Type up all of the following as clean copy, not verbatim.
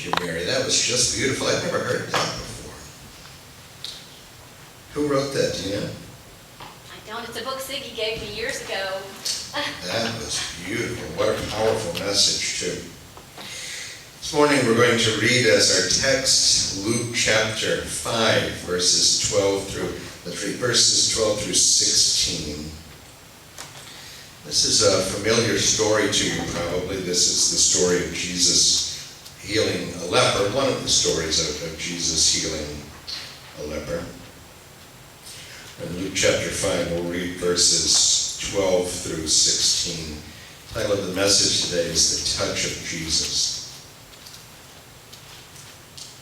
you, Mary. That was just beautiful. I've never heard that before. Who wrote that, do you know? I don't. It's a book Siggy gave me years ago. That was beautiful. What a powerful message, too. This morning we're going to read as our text Luke chapter 5, verses 12 through 16. This is a familiar story to you, probably. This is the story of Jesus healing a leper, one of the stories of Jesus healing a leper. In Luke chapter 5, we'll read verses 12 through 16. The title of the message today is The Touch of Jesus.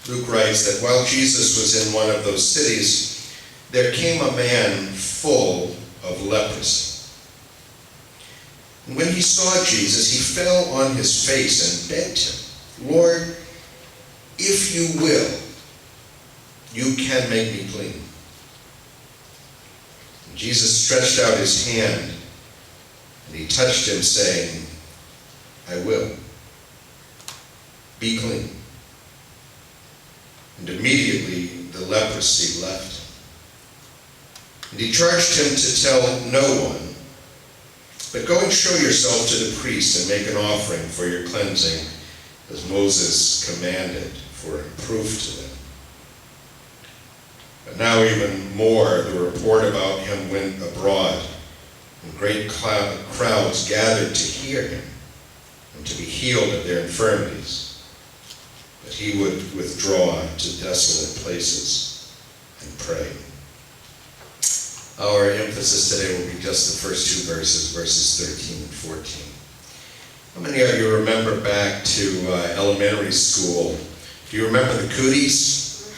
Luke writes that while Jesus was in one of those cities, there came a man full of leprosy. And when he saw Jesus, he fell on his face and begged him, "Lord, if you will, you can make me clean." And Jesus stretched out his hand, and he touched him, saying, "I will. Be clean." And immediately the leprosy left him. And he charged him to tell no one, but go and show yourself to the priest and make an offering for your cleansing, as Moses commanded, for a proof to them. But now even more, the report about him went abroad, and great crowds gathered to hear him and to be healed of their infirmities. But he would withdraw to desolate places and pray. Our emphasis today will be just the first two verses, verses 13 and 14. How many of you remember back to elementary school? Do you remember the cooties?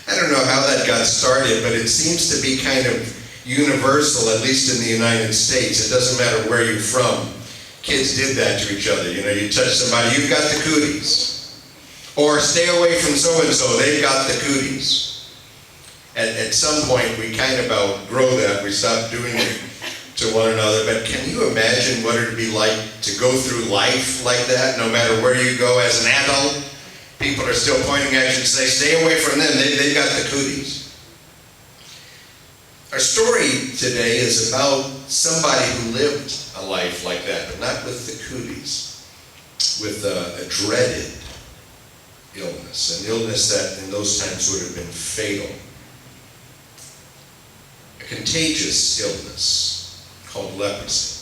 I don't know how that got started, but it seems to be kind of universal, at least in the United States. It doesn't matter where you're from. Kids did that to each other. You know, you touch somebody, you've got the cooties. Or stay away from so-and-so, they've got the cooties. At some point, we kind of outgrow that. We stop doing it to one another. But can you imagine what it would be like to go through life like that, no matter where you go as an adult? People are still pointing at you and say, stay away from them, they've got the cooties. Our story today is about somebody who lived a life like that, but not with the cooties, with a dreaded illness, an illness that in those times would have been fatal. A contagious illness called leprosy.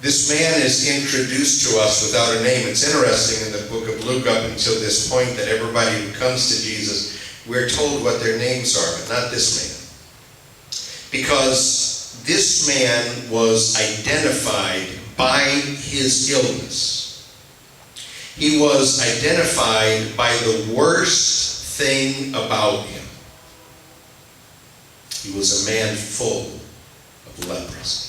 This man is introduced to us without a name. It's interesting in the book of Luke up until this point that everybody who comes to Jesus, we're told what their names are, but not this man. Because this man was identified by his illness. He was identified by the worst thing about him. He was a man full of leprosy.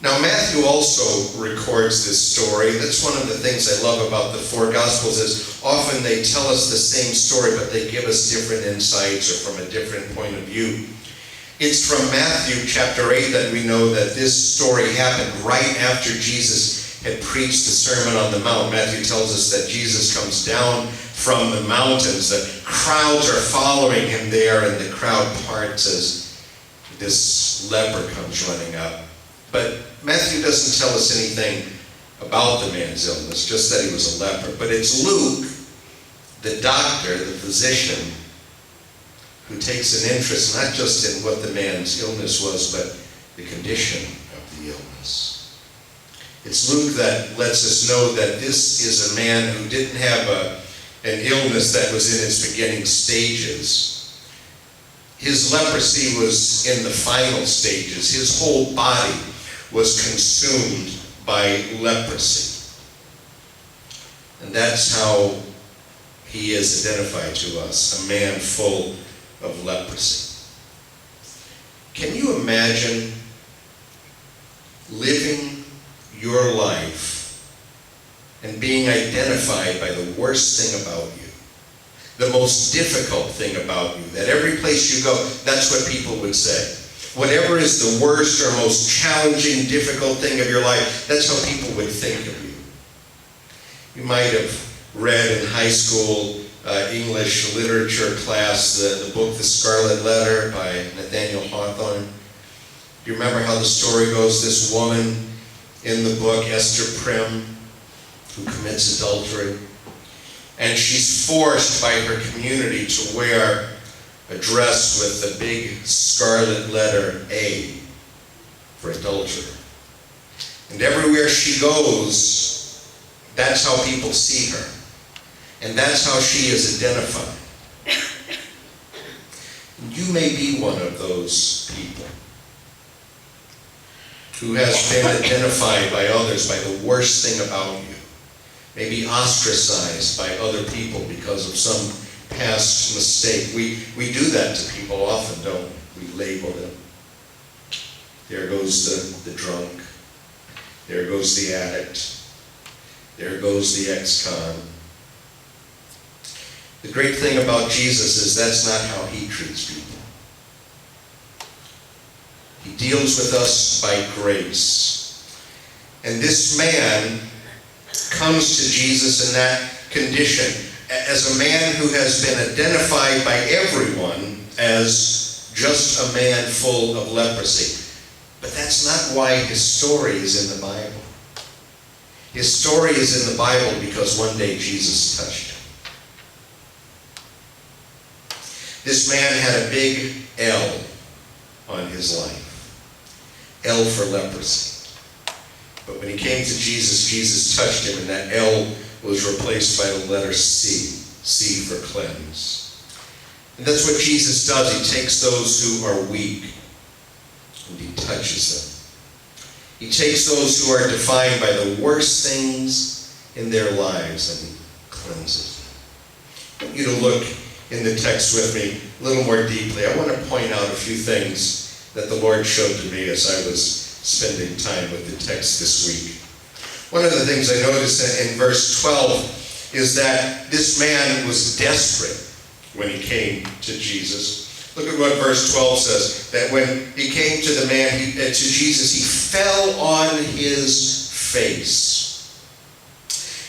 Now, Matthew also records this story. That's one of the things I love about the four Gospels is often they tell us the same story, but they give us different insights or from a different point of view. It's from Matthew chapter 8 that we know that this story happened right after Jesus had preached the Sermon on the Mount. Matthew tells us that Jesus comes down from the mountains. The crowds are following him there, and the crowd parts as this leper comes running up. But Matthew doesn't tell us anything about the man's illness, just that he was a leper. But it's Luke, the doctor, the physician, who takes an interest not just in what the man's illness was, but the condition of the illness. It's Luke that lets us know that this is a man who didn't have an illness that was in its beginning stages. His leprosy was in the final stages. His whole body was consumed by leprosy. And that's how he is identified to us, a man full of leprosy. Can you imagine living your life and being identified by the worst thing about you, the most difficult thing about you, that every place you go, that's what people would say. Whatever is the worst or most challenging, difficult thing of your life, that's how people would think of you. You might have read in high school English literature class the book The Scarlet Letter by Nathaniel Hawthorne. Do you remember how the story goes? This woman in the book, Esther Prim, who commits adultery, and she's forced by her community to wear a dress with the big scarlet letter A for adultery. And everywhere she goes, that's how people see her. And that's how she is identified. You may be one of those people who has been identified by others by the worst thing about you. Maybe ostracized by other people because of some past mistake. We do that to people often, don't we? We label them. There goes the drunk. There goes the addict. There goes the ex-con. The great thing about Jesus is that's not how he treats people. He deals with us by grace. And this man comes to Jesus in that condition as a man who has been identified by everyone as just a man full of leprosy. But that's not why his story is in the Bible. His story is in the Bible because one day Jesus touched him. This man had a big L on his life. L for leprosy. But when he came to Jesus, Jesus touched him, and that L was replaced by the letter C. C for cleanse. And that's what Jesus does. He takes those who are weak and he touches them. He takes those who are defined by the worst things in their lives and he cleanses them. I want you to look in the text with me a little more deeply. I want to point out a few things that the Lord showed to me as I was spending time with the text this week. One of the things I noticed in verse 12 is that this man was desperate when he came to Jesus. Look at what verse 12 says, that when he came to the man, to Jesus, he fell on his face.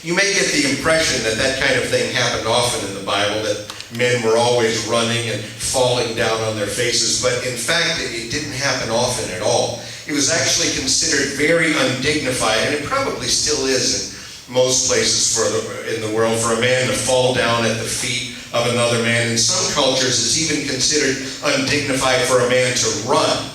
You may get the impression that that kind of thing happened often in the Bible, that men were always running and falling down on their faces, but in fact it didn't happen often at all. It was actually considered very undignified, and it probably still is in most places in the world, for a man to fall down at the feet of another man. In some cultures it's even considered undignified for a man to run,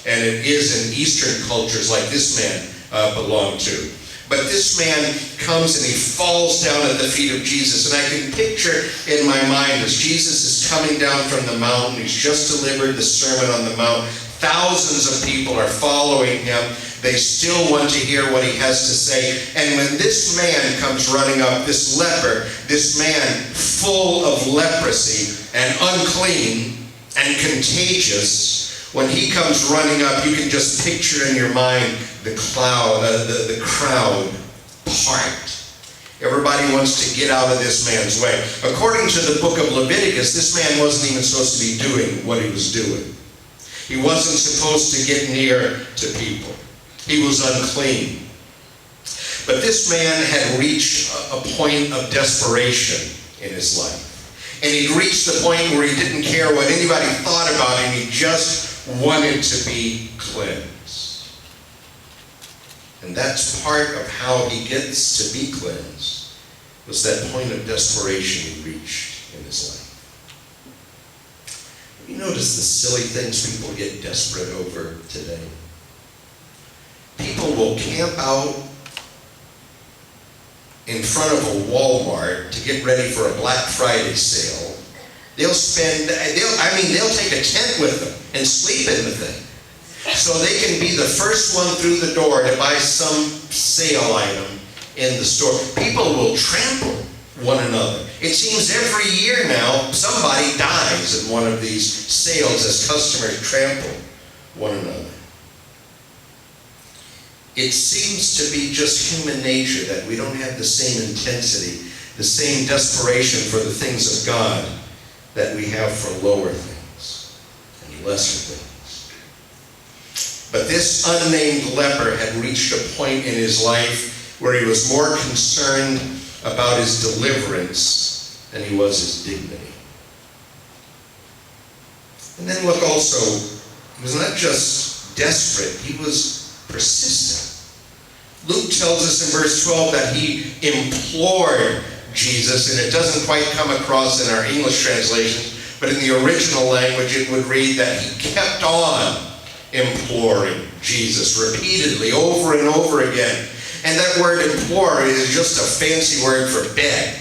and it is in Eastern cultures like this man belonged to. But this man comes and he falls down at the feet of Jesus. And I can picture in my mind as Jesus is coming down from the mountain. He's just delivered the Sermon on the Mount. Thousands of people are following him. They still want to hear what he has to say. And when this man comes running up, this leper, this man full of leprosy and unclean and contagious, when he comes running up, you can just picture in your mind the crowd part. Everybody wants to get out of this man's way. According to the book of Leviticus, this man wasn't even supposed to be doing what he was doing. He wasn't supposed to get near to people. He was unclean. But this man had reached a point of desperation in his life. And he'd reached the point where he didn't care what anybody thought about him. He just wanted to be cleansed. And that's part of how he gets to be cleansed, was that point of desperation he reached in his life. Have you noticed the silly things people get desperate over today? People will camp out in front of a Walmart to get ready for a Black Friday sale. They'll take a tent with them and sleep in the thing, so they can be the first one through the door to buy some sale item in the store. People will trample one another. It seems every year now somebody dies in one of these sales as customers trample one another. It seems to be just human nature that we don't have the same intensity, the same desperation for the things of God that we have for lower things and lesser things. But this unnamed leper had reached a point in his life where he was more concerned about his deliverance than he was his dignity. And then look also, he was not just desperate, he was persistent. Luke tells us in verse 12 that he implored Jesus, and it doesn't quite come across in our English translations, but in the original language it would read that he kept on imploring Jesus repeatedly, over and over again. And that word implore is just a fancy word for beg.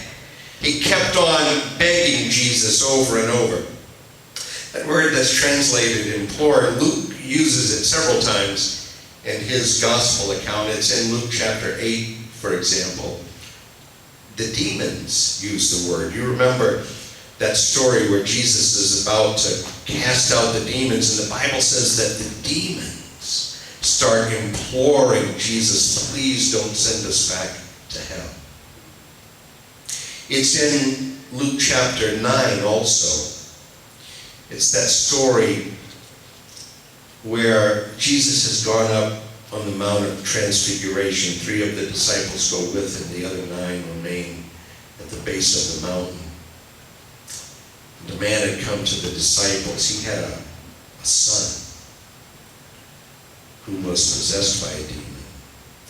He kept on begging Jesus over and over. That word that's translated implore, Luke uses it several times in his gospel account. It's in Luke chapter 8, for example. The demons use the word. You remember that story where Jesus is about to cast out the demons, and the Bible says that the demons start imploring Jesus, please don't send us back to hell. It's in Luke chapter 9 also. It's that story where Jesus has gone up on the Mount of Transfiguration. 3 of the disciples go with him. The other 9 remain at the base of the mountain. The man had come to the disciples. He had a son who was possessed by a demon.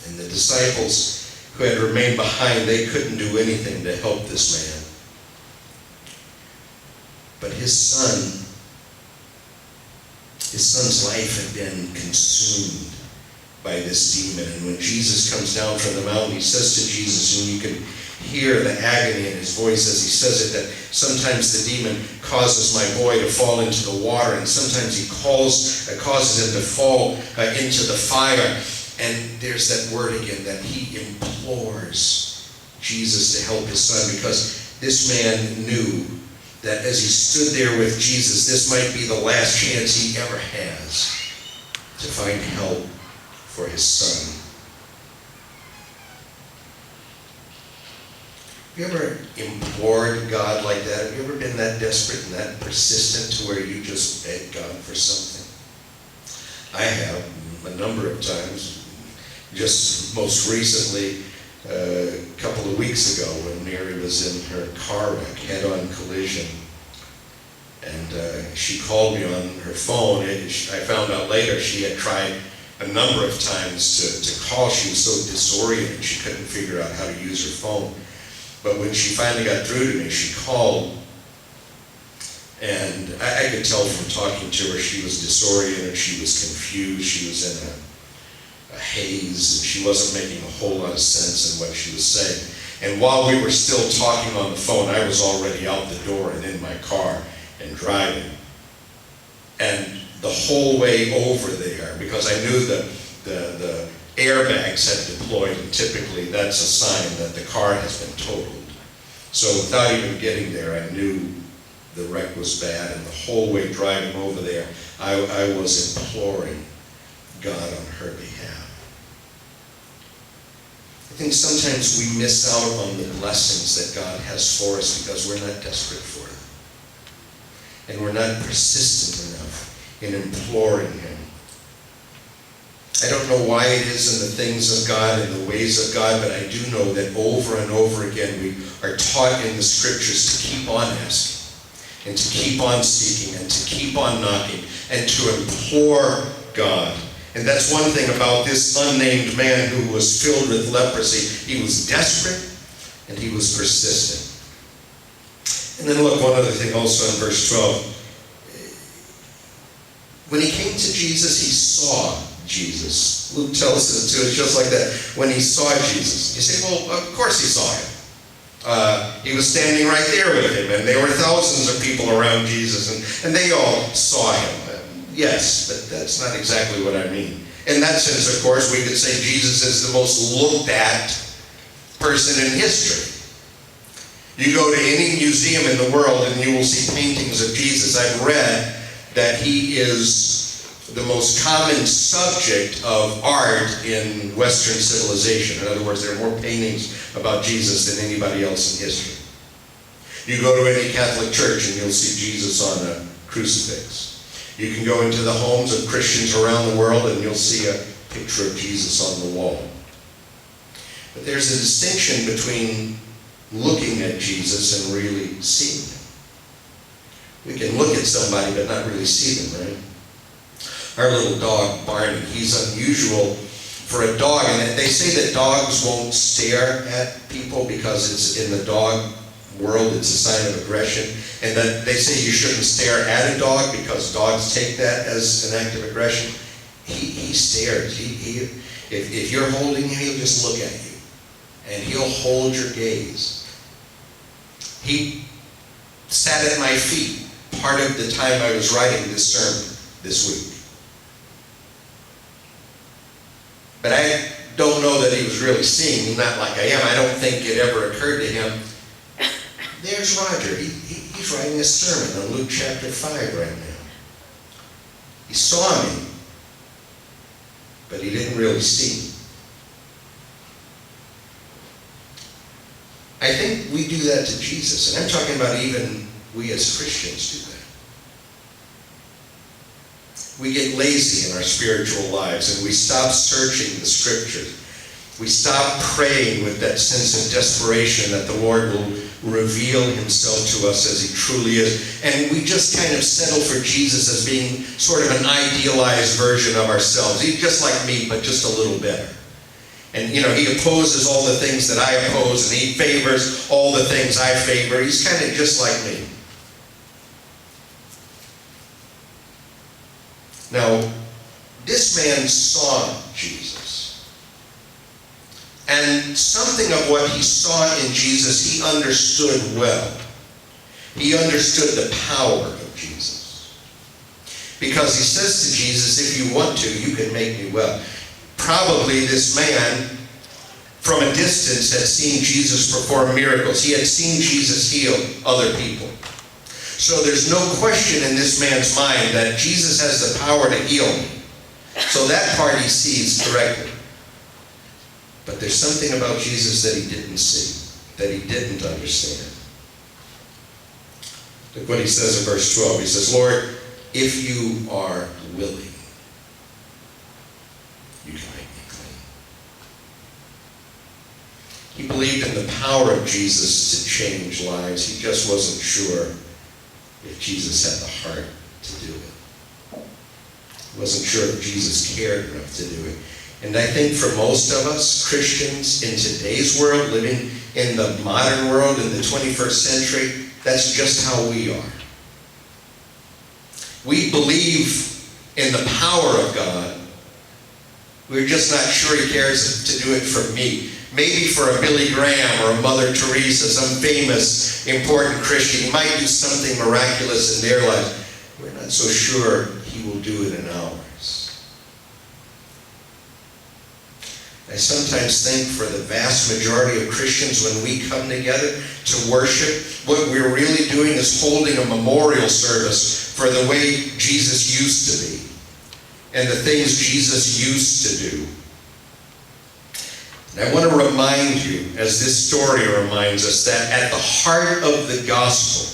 And the disciples who had remained behind, they couldn't do anything to help this man. But his son's life had been consumed by this demon. And when Jesus comes down from the mountain, he says to Jesus, and you can hear the agony in his voice as he says it, that sometimes the demon causes my boy to fall into the water, and sometimes he causes him to fall into the fire. And there's that word again, that he implores Jesus to help his son, because this man knew that as he stood there with Jesus, this might be the last chance he ever has to find help for his son. Have you ever implored God like that? Have you ever been that desperate and that persistent to where you just beg God for something? I have a number of times. Just most recently, a couple of weeks ago, when Mary was in her car wreck, head-on collision, and she called me on her phone. I found out later she had tried a number of times to call. She was so disoriented she couldn't figure out how to use her phone. But when she finally got through to me, she called, and I could tell from talking to her she was disoriented, she was confused, she was in a haze, and she wasn't making a whole lot of sense in what she was saying. And while we were still talking on the phone, I was already out the door and in my car and driving. And the whole way over there, because I knew the airbags had deployed, and typically that's a sign that the car has been totaled. So without even getting there, I knew the wreck was bad, and the whole way driving over there, I was imploring God on her behalf. I think sometimes we miss out on the blessings that God has for us because we're not desperate for them. And we're not persistent enough in imploring Him. I don't know why it is in the things of God and the ways of God, but I do know that over and over again we are taught in the Scriptures to keep on asking, and to keep on seeking, and to keep on knocking, and to implore God. And that's one thing about this unnamed man who was filled with leprosy. He was desperate and he was persistent. And then look, one other thing also in verse 12. When he came to Jesus, he saw Jesus. Luke tells us to, it's just like that. When he saw Jesus, you say, well, of course he saw him. He was standing right there with him, and there were thousands of people around Jesus, and they all saw him. Yes, but that's not exactly what I mean. In that sense, of course, we could say Jesus is the most looked at person in history. You go to any museum in the world and you will see paintings of Jesus. I've read that he is the most common subject of art in Western civilization. In other words, there are more paintings about Jesus than anybody else in history. You go to any Catholic church and you'll see Jesus on a crucifix. You can go into the homes of Christians around the world and you'll see a picture of Jesus on the wall. But there's a distinction between looking at Jesus and really seeing him. We can look at somebody but not really see them, right? Our little dog, Barney, he's unusual for a dog. And they say that dogs won't stare at people because it's in the dog world, it's a sign of aggression. And that they say you shouldn't stare at a dog because dogs take that as an act of aggression. He stares. If you're holding him, he'll just look at you. And he'll hold your gaze. He sat at my feet part of the time I was writing this sermon this week. But I don't know that he was really seeing me, not like I am. I don't think it ever occurred to him. There's Roger. He's writing a sermon on Luke chapter 5 right now. He saw me, but he didn't really see me. I think we do that to Jesus, and I'm talking about even we as Christians do that. We get lazy in our spiritual lives, and we stop searching the Scriptures. We stop praying with that sense of desperation that the Lord will reveal himself to us as he truly is. And we just kind of settle for Jesus as being sort of an idealized version of ourselves. He's just like me, but just a little better. And, he opposes all the things that I oppose, and he favors all the things I favor. He's kind of just like me. Now, this man saw Jesus. And something of what he saw in Jesus, he understood well. He understood the power of Jesus. Because he says to Jesus, if you want to, you can make me well. Probably this man, from a distance, had seen Jesus perform miracles. He had seen Jesus heal other people. So there's no question in this man's mind that Jesus has the power to heal me. So that part he sees correctly. But there's something about Jesus that he didn't see, that he didn't understand. Look what he says in verse 12. He says, Lord, if you are willing, you can make me clean. He believed in the power of Jesus to change lives. He just wasn't sure if Jesus had the heart to do it. He wasn't sure if Jesus cared enough to do it. And I think for most of us, Christians in today's world, living in the modern world, in the 21st century, that's just how we are. We believe in the power of God. We're just not sure he cares to do it for me. Maybe for a Billy Graham or a Mother Teresa, some famous, important Christian, he might do something miraculous in their lives. We're not so sure he will do it in ours. I sometimes think for the vast majority of Christians, when we come together to worship, what we're really doing is holding a memorial service for the way Jesus used to be and the things Jesus used to do. And I want to remind you, as this story reminds us, that at the heart of the gospel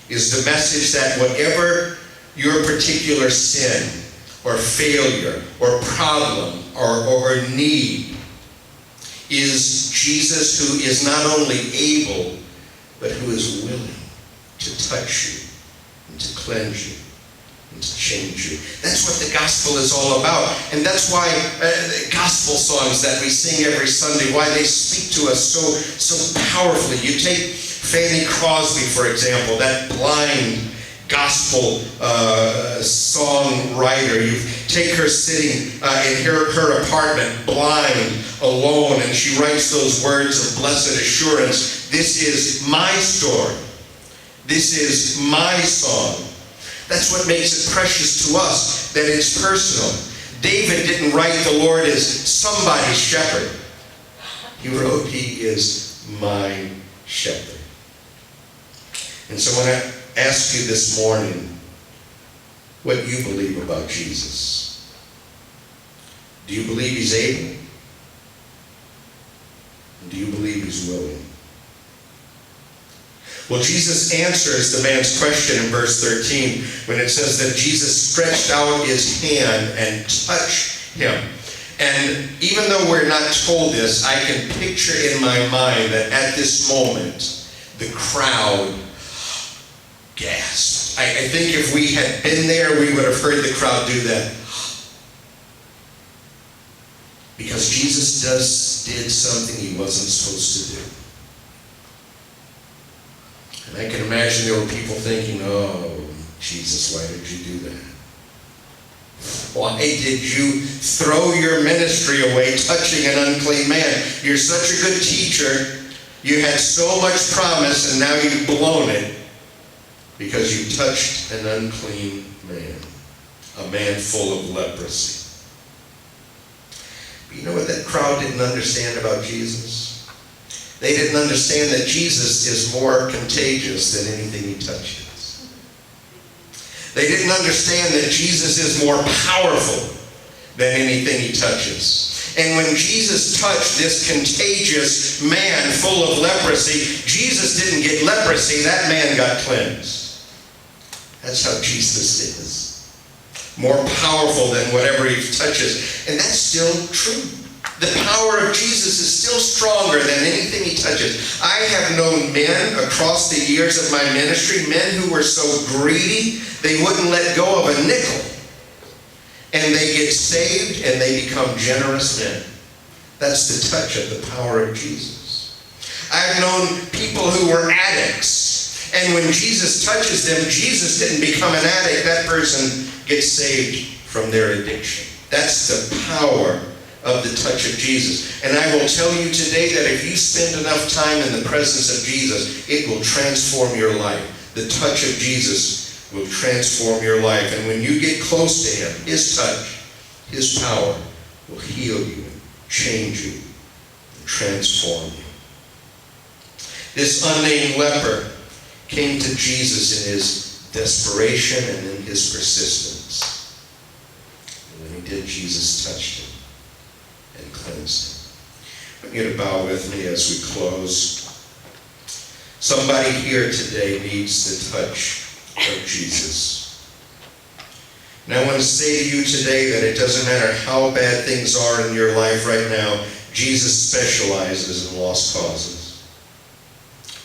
is the message that whatever your particular sin or failure or problem or need, is Jesus who is not only able, but who is willing to touch you and to cleanse you and to change you. That's what the gospel is all about. And that's why the gospel songs that we sing every Sunday, why they speak to us so powerfully. You take Fanny Crosby, for example, that blind gospel songwriter. You take her sitting in her apartment, blind, alone, and she writes those words of blessed assurance. This is my story. This is my song. That's what makes it precious to us, that it's personal. David didn't write the Lord as somebody's shepherd. He wrote, he is my shepherd. And so when I ask you this morning what you believe about Jesus. Do you believe he's able? Do you believe he's willing? Well, Jesus answers the man's question in verse 13 when it says that Jesus stretched out his hand and touched him. And even though we're not told this, I can picture in my mind that at this moment, the crowd gasped. I think if we had been there, we would have heard the crowd do that. Because Jesus did something he wasn't supposed to do. And I can imagine there were people thinking, oh, Jesus, why did you do that? Why did you throw your ministry away touching an unclean man? You're such a good teacher. You had so much promise, and now you've blown it because you touched an unclean man, a man full of leprosy. But you know what that crowd didn't understand about Jesus? They didn't understand that Jesus is more contagious than anything he touches. They didn't understand that Jesus is more powerful than anything he touches. And when Jesus touched this contagious man full of leprosy, Jesus didn't get leprosy, that man got cleansed. That's how Jesus is. More powerful than whatever he touches. And that's still true. The power of Jesus is still stronger than anything he touches. I have known men across the years of my ministry, men who were so greedy, they wouldn't let go of a nickel. And they get saved and they become generous men. That's the touch of the power of Jesus. I've known people who were addicts. And when Jesus touches them, Jesus didn't become an addict. That person gets saved from their addiction. That's the power of the touch of Jesus. And I will tell you today that if you spend enough time in the presence of Jesus, it will transform your life. The touch of Jesus will transform your life. And when you get close to him, his touch, his power will heal you, change you, and transform you. This unnamed leper came to Jesus in his desperation and in his persistence. And when he did, Jesus touched him and cleansed him. I want you to bow with me as we close. Somebody here today needs the touch of Jesus. And I want to say to you today that it doesn't matter how bad things are in your life right now, Jesus specializes in lost causes.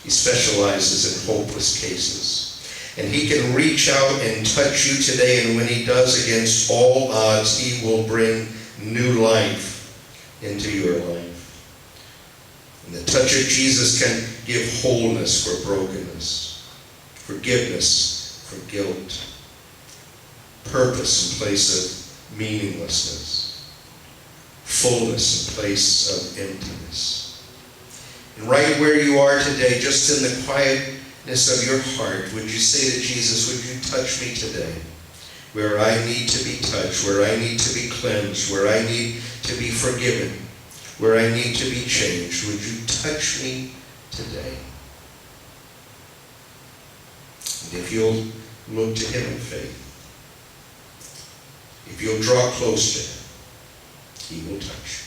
He specializes in hopeless cases. And he can reach out and touch you today, and when he does, against all odds, he will bring new life into your life. And the touch of Jesus can give wholeness for brokenness, forgiveness for guilt, purpose in place of meaninglessness, fullness in place of emptiness. And right where you are today, just in the quietness of your heart, would you say to Jesus, would you touch me today? Where I need to be touched, where I need to be cleansed, where I need to be forgiven, where I need to be changed. Would you touch me today? And if you'll look to him in faith, if you'll draw close to him, he will touch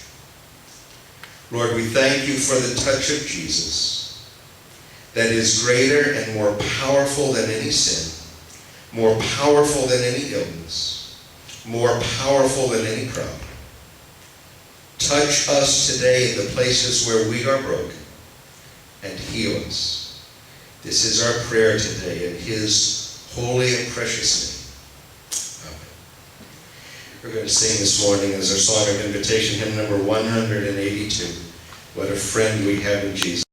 you. Lord, we thank you for the touch of Jesus that is greater and more powerful than any sin, more powerful than any illness, more powerful than any problem. Touch us today in the places where we are broken and heal us. This is our prayer today in his holy and precious name. Amen. We're going to sing this morning as our song of invitation, hymn number 182. What a friend we have in Jesus.